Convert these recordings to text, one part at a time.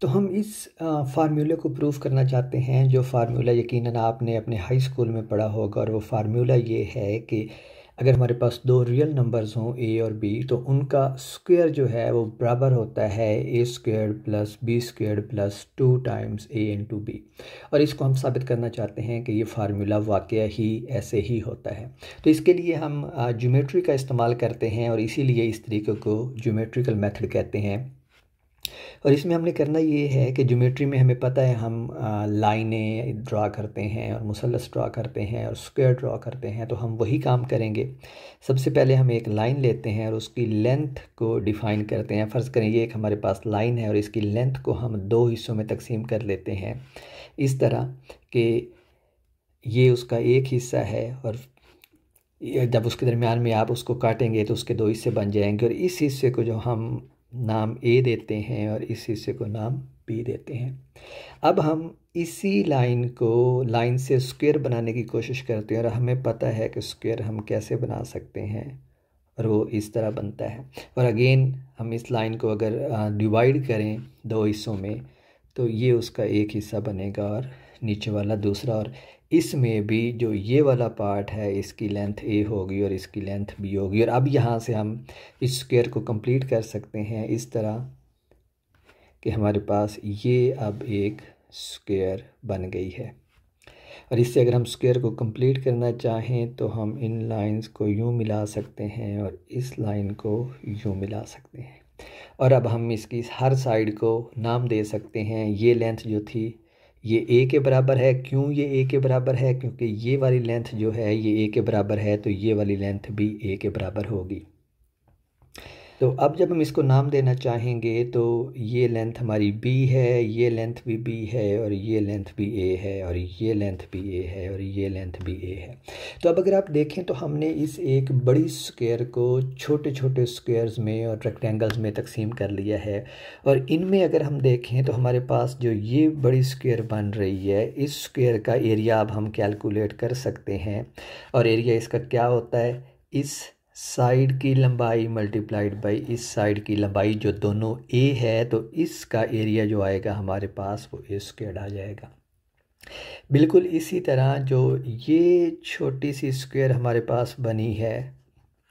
तो हम इस फार्मूले को प्रूव करना चाहते हैं, जो फार्मूला यकीनन आपने अपने हाई स्कूल में पढ़ा होगा। और वो फार्मूला ये है कि अगर हमारे पास दो रियल नंबर्स हों ए और बी, तो उनका स्क्वायर जो है वो बराबर होता है A square plus B square plus 2 times A into B. और इसको हम साबित करना चाहते हैं कि ये फार्मूला वाकई ही ऐसे ही होता है। तो इसके लिए हम ज्योमेट्री का इस्तेमाल करते हैं, और इसीलिए इस तरीके को ज्योमेट्रिकल मेथड कहते हैं। और इसमें हमने करना ये है कि ज्योमेट्री में हमें पता है हम लाइनें ड्रा करते हैं और मुसल्लस ड्रा करते हैं और स्क्वायर ड्रा करते हैं, तो हम वही काम करेंगे। सबसे पहले हम एक लाइन लेते हैं और उसकी लेंथ को डिफ़ाइन करते हैं। फ़र्ज़ करें ये एक हमारे पास लाइन है और इसकी लेंथ को हम दो हिस्सों में तकसीम कर लेते हैं, इस तरह कि ये उसका एक हिस्सा है और जब उसके दरमियान में आप उसको काटेंगे तो उसके दो हिस्से बन जाएंगे। और इस हिस्से को जो हम नाम ए देते हैं और इस हिस्से को नाम बी देते हैं। अब हम इसी लाइन से स्क्वायर बनाने की कोशिश करते हैं, और हमें पता है कि स्क्वायर हम कैसे बना सकते हैं, और वो इस तरह बनता है। और अगेन हम इस लाइन को अगर डिवाइड करें दो हिस्सों में, तो ये उसका एक हिस्सा बनेगा और नीचे वाला दूसरा। और इसमें भी जो ये वाला पार्ट है इसकी लेंथ ए होगी और इसकी लेंथ बी होगी। और अब यहाँ से हम इस स्क्वायर को कंप्लीट कर सकते हैं इस तरह कि हमारे पास ये अब एक स्क्वायर बन गई है। और इससे अगर हम स्क्वायर को कंप्लीट करना चाहें तो हम इन लाइंस को यूँ मिला सकते हैं और इस लाइन को यूँ मिला सकते हैं। और अब हम इसकी हर साइड को नाम दे सकते हैं। ये लेंथ जो थी ये ए के बराबर है। क्यों ये ए के बराबर है? क्योंकि ये वाली लेंथ जो है ये ए के बराबर है, तो ये वाली लेंथ भी ए के बराबर होगी। तो अब जब हम इसको नाम देना चाहेंगे तो ये लेंथ हमारी बी है, ये लेंथ भी बी है, और ये लेंथ भी ए है, और ये लेंथ भी ए है, और ये लेंथ भी ए है। तो अब अगर आप देखें तो हमने इस एक बड़ी स्क्वायर को छोटे छोटे स्क्वायर्स में और रेक्टेंगल्स में तकसीम कर लिया है। और इनमें अगर हम देखें तो हमारे पास जो ये बड़ी स्क्वायर बन रही है, इस स्क्वायर का एरिया अब हम कैलकुलेट कर सकते हैं। और एरिया इसका क्या होता है? इस साइड की लंबाई मल्टीप्लाइड बाई इस साइड की लंबाई, जो दोनों ए है, तो इसका एरिया जो आएगा हमारे पास वो ए स्क्वायर आ जाएगा। बिल्कुल इसी तरह जो ये छोटी सी स्क्वायर हमारे पास बनी है,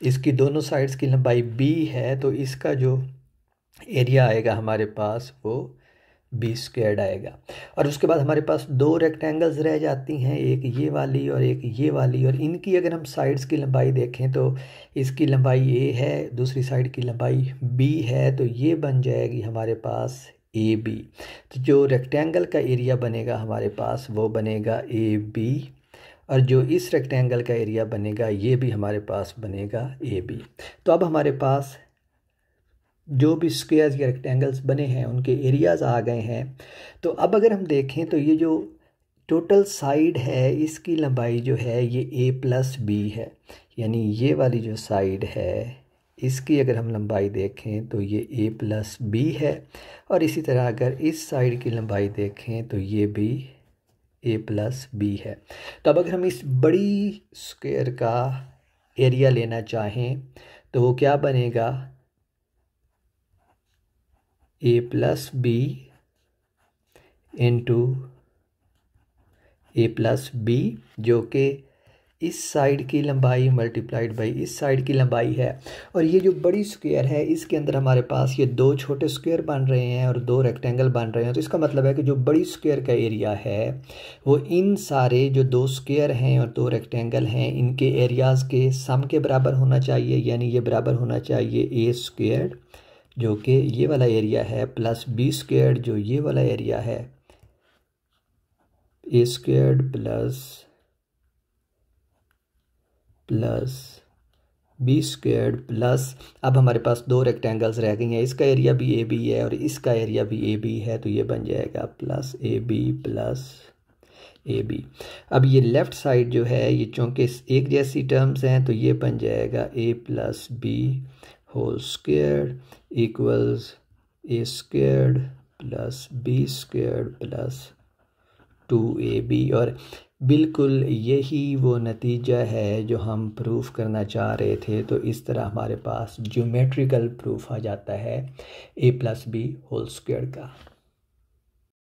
इसकी दोनों साइड्स की लंबाई बी है, तो इसका जो एरिया आएगा हमारे पास वो बी स्क्वायर्ड आएगा। और उसके बाद हमारे पास दो रेक्टेंगल्स रह जाती हैं, एक ये वाली और एक ये वाली। और इनकी अगर हम साइड्स की लंबाई देखें तो इसकी लंबाई ए है, दूसरी साइड की लंबाई बी है, तो ये बन जाएगी हमारे पास ए बी। तो जो रेक्टेंगल का एरिया बनेगा हमारे पास वो बनेगा ए बी, और जो इस रेक्टेंगल का एरिया बनेगा ये भी हमारे पास बनेगा ए बी। तो अब हमारे पास जो भी स्क्वायर्स या रेक्टेंगल्स बने हैं उनके एरियाज़ आ गए हैं। तो अब अगर हम देखें तो ये जो टोटल साइड है इसकी लंबाई जो है ये ए प्लस बी है, यानी ये वाली जो साइड है इसकी अगर हम लंबाई देखें तो ये ए प्लस बी है। और इसी तरह अगर इस साइड की लंबाई देखें तो ये भी ए प्लस बी है। तो अब अगर हम इस बड़ी स्क्वायर का एरिया लेना चाहें तो वो क्या बनेगा? ए प्लस बी इंटू ए प्लस बी, जो कि इस साइड की लंबाई मल्टीप्लाइड बाई इस साइड की लंबाई है। और ये जो बड़ी स्क्वायर है इसके अंदर हमारे पास ये दो छोटे स्क्वायर बन रहे हैं और दो रेक्टेंगल बन रहे हैं। तो इसका मतलब है कि जो बड़ी स्क्वायर का एरिया है वो इन सारे जो दो स्क्वायर हैं और दो रेक्टेंगल हैं इनके एरियाज़ के सम के बराबर होना चाहिए। यानी ये बराबर होना चाहिए ए स्क्वायर जो कि ये वाला एरिया है प्लस बी स्क्वायर जो ये वाला एरिया है, A square plus B square plus, अब हमारे पास दो रेक्टेंगल्स रह गई हैं, इसका एरिया भी ए बी है और इसका एरिया भी ए बी है, तो ये बन जाएगा plus A B plus A B. अब ये लेफ़्ट साइड जो है ये चूँकि एक जैसी टर्म्स हैं तो ये बन जाएगा A plus B whole square equals A square plus B square plus 2ab। और बिल्कुल यही वो नतीजा है जो हम प्रूफ करना चाह रहे थे। तो इस तरह हमारे पास ज्योमेट्रिकल प्रूफ आ जाता है a plus B whole square का।